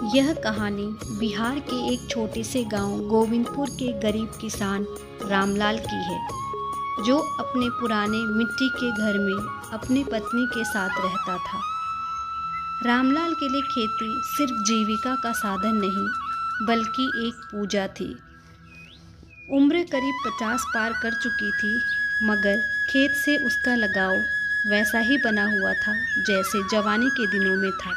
यह कहानी बिहार के एक छोटे से गांव गोविंदपुर के गरीब किसान रामलाल की है, जो अपने पुराने मिट्टी के घर में अपनी पत्नी के साथ रहता था। रामलाल के लिए खेती सिर्फ जीविका का साधन नहीं, बल्कि एक पूजा थी। उम्र करीब 50 पार कर चुकी थी, मगर खेत से उसका लगाव वैसा ही बना हुआ था जैसे जवानी के दिनों में था।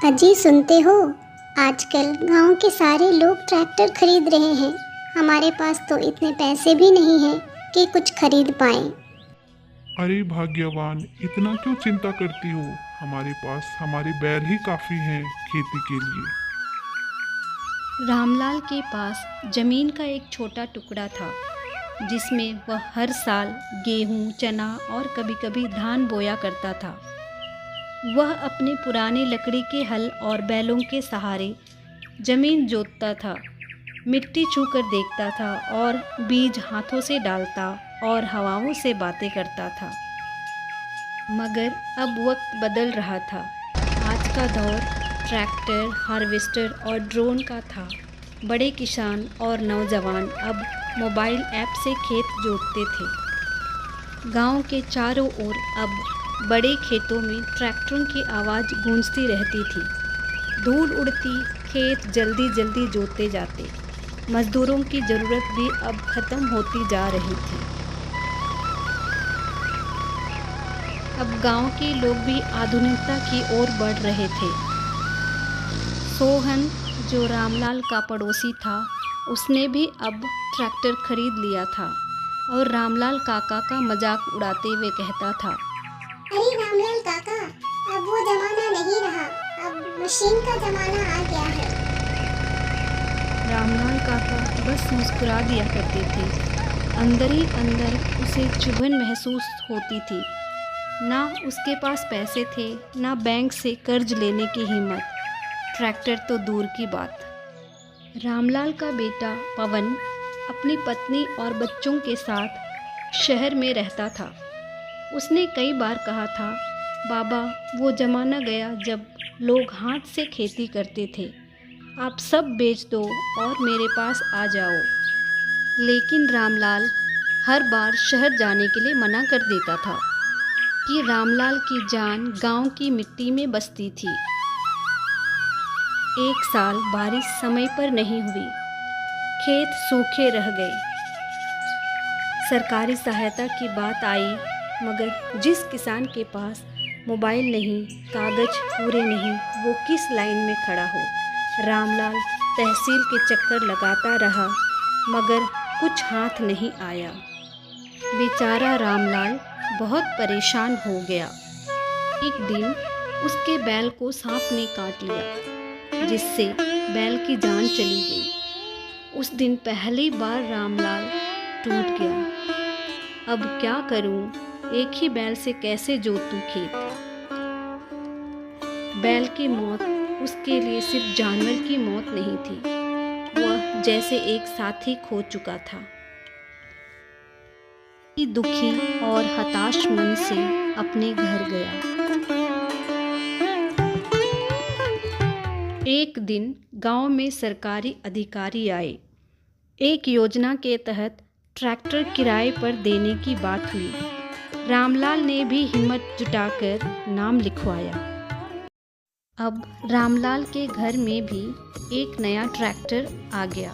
अजी, सुनते हो? आजकल गांव के सारे लोग ट्रैक्टर खरीद रहे हैं। हमारे पास तो इतने पैसे भी नहीं हैं कि कुछ खरीद पाएं। अरे भाग्यवान, इतना क्यों चिंता करती हो? हमारे पास हमारे बैल ही काफी हैं खेती के लिए। रामलाल के पास जमीन का एक छोटा टुकड़ा था, जिसमें वह हर साल गेहूं, चना और कभी-कभी धान बोया करता था। वह अपने पुराने लकड़ी के हल और बैलों के सहारे जमीन जोतता था, मिट्टी छूकर देखता था और बीज हाथों से डालता और हवाओं से बातें करता था। मगर अब वक्त बदल रहा था। आज का दौर ट्रैक्टर, हार्वेस्टर और ड्रोन का था। बड़े किसान और नौजवान अब मोबाइल ऐप से खेत जोतते थे। गांव के चारों ओर अब बड़े खेतों में ट्रैक्टरों की आवाज़ गूंजती रहती थी। धूल उड़ती, खेत जल्दी जल्दी जोते जाते। मजदूरों की ज़रूरत भी अब ख़त्म होती जा रही थी। अब गांव के लोग भी आधुनिकता की ओर बढ़ रहे थे। सोहन, जो रामलाल का पड़ोसी था, उसने भी अब ट्रैक्टर खरीद लिया था और रामलाल काका का मजाक उड़ाते हुए कहता था, अरे रामलाल काका, अब वो जमाना नहीं रहा, अब मशीन का जमाना आ गया है। रामलाल काका बस मुस्कुरा दिया करते थे। अंदर ही अंदर उसे चुभन महसूस होती थी। ना उसके पास पैसे थे, ना बैंक से कर्ज लेने की हिम्मत, ट्रैक्टर तो दूर की बात। रामलाल का बेटा पवन अपनी पत्नी और बच्चों के साथ शहर में रहता था। उसने कई बार कहा था, बाबा, वो ज़माना गया जब लोग हाथ से खेती करते थे। आप सब बेच दो और मेरे पास आ जाओ। लेकिन रामलाल हर बार शहर जाने के लिए मना कर देता था कि रामलाल की जान गांव की मिट्टी में बसती थी। एक साल बारिश समय पर नहीं हुई, खेत सूखे रह गए। सरकारी सहायता की बात आई, मगर जिस किसान के पास मोबाइल नहीं, कागज पूरे नहीं, वो किस लाइन में खड़ा हो? रामलाल तहसील के चक्कर लगाता रहा, मगर कुछ हाथ नहीं आया। बेचारा रामलाल बहुत परेशान हो गया। एक दिन उसके बैल को सांप ने काट लिया, जिससे बैल की जान चली गई। उस दिन पहली बार रामलाल टूट गया। अब क्या करूं? एक ही बैल से कैसे जोतूं खेत? बैल की मौत उसके लिए सिर्फ जानवर की मौत नहीं थी, वह जैसे एक साथी खो चुका था। दुखी और हताश मन से अपने घर गया। एक दिन गांव में सरकारी अधिकारी आए। एक योजना के तहत ट्रैक्टर किराए पर देने की बात हुई। रामलाल ने भी हिम्मत जुटाकर नाम लिखवाया। अब रामलाल के घर में भी एक नया ट्रैक्टर आ गया।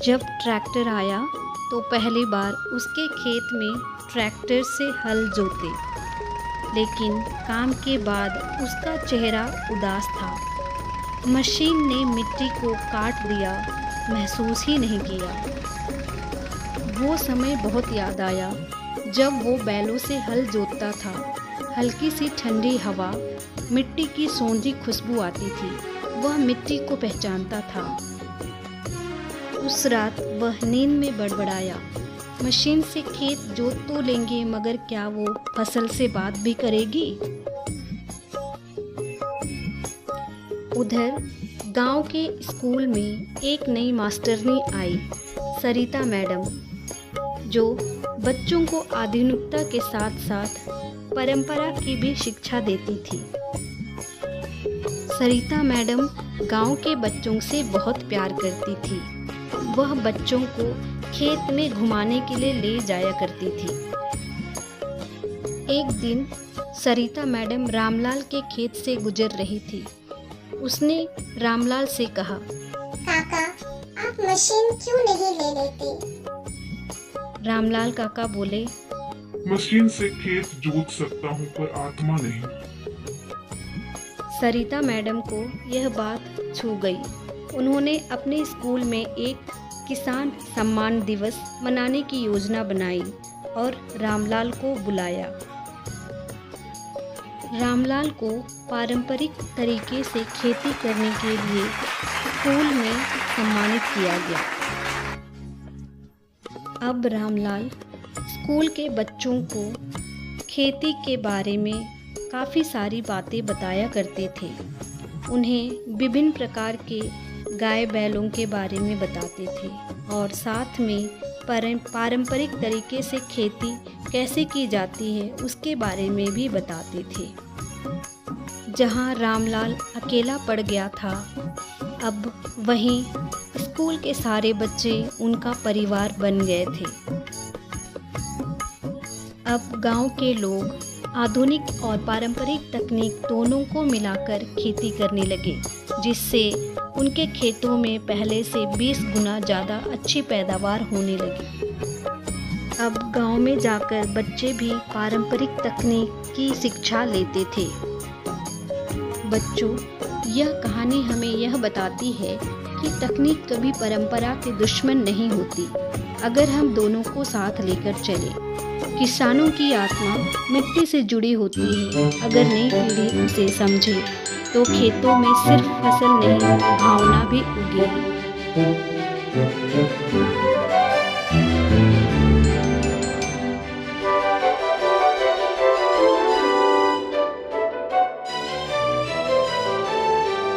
जब ट्रैक्टर आया तो पहली बार उसके खेत में ट्रैक्टर से हल जोते, लेकिन काम के बाद उसका चेहरा उदास था। मशीन ने मिट्टी को काट दिया, महसूस ही नहीं किया। वो समय बहुत याद आया जब वो बैलों से हल जोतता था। हल्की सी ठंडी हवा, मिट्टी की सोंधी खुशबू आती थी। वह मिट्टी को पहचानता था। उस रात वह नींद में बड़बड़ाया, मशीन से खेत जोत तो लेंगे, मगर क्या वो फसल से बात भी करेगी? उधर गांव के स्कूल में एक नई मास्टरनी आई, सरिता मैडम, जो बच्चों को आधुनिकता के साथ साथ परंपरा की भी शिक्षा देती थी। सरिता मैडम गांव के बच्चों से बहुत प्यार करती थी। वह बच्चों को खेत में घुमाने के लिए ले जाया करती थी। एक दिन सरिता मैडम रामलाल के खेत से गुजर रही थी। उसने रामलाल से कहा, काका, आप मशीन क्यों नहीं ले लेते? रामलाल काका बोले, मशीन से खेत जोत सकता हूँ पर आत्मा नहीं। सरिता मैडम को यह बात छू गई। उन्होंने अपने स्कूल में एक किसान सम्मान दिवस मनाने की योजना बनाई और रामलाल को बुलाया। रामलाल को पारंपरिक तरीके से खेती करने के लिए स्कूल में सम्मानित किया गया। अब रामलाल स्कूल के बच्चों को खेती के बारे में काफ़ी सारी बातें बताया करते थे। उन्हें विभिन्न प्रकार के गाय बैलों के बारे में बताते थे और साथ में पारंपरिक तरीके से खेती कैसे की जाती है उसके बारे में भी बताते थे। जहां रामलाल अकेला पड़ गया था, अब वहीं स्कूल के सारे बच्चे उनका परिवार बन गए थे। अब गांव के लोग आधुनिक और पारंपरिक तकनीक दोनों को मिलाकर खेती करने लगे, जिससे उनके खेतों में पहले से 20 गुना ज़्यादा अच्छी पैदावार होने लगी। अब गांव में जाकर बच्चे भी पारंपरिक तकनीक की शिक्षा लेते थे। बच्चों, यह कहानी हमें यह बताती है कि तकनीक कभी परंपरा के दुश्मन नहीं होती, अगर हम दोनों को साथ लेकर चलें। किसानों की आत्मा मिट्टी से जुड़ी होती है। अगर नई पीढ़ी उसे समझे तो खेतों में सिर्फ फसल नहीं, भावना भी उगेगी।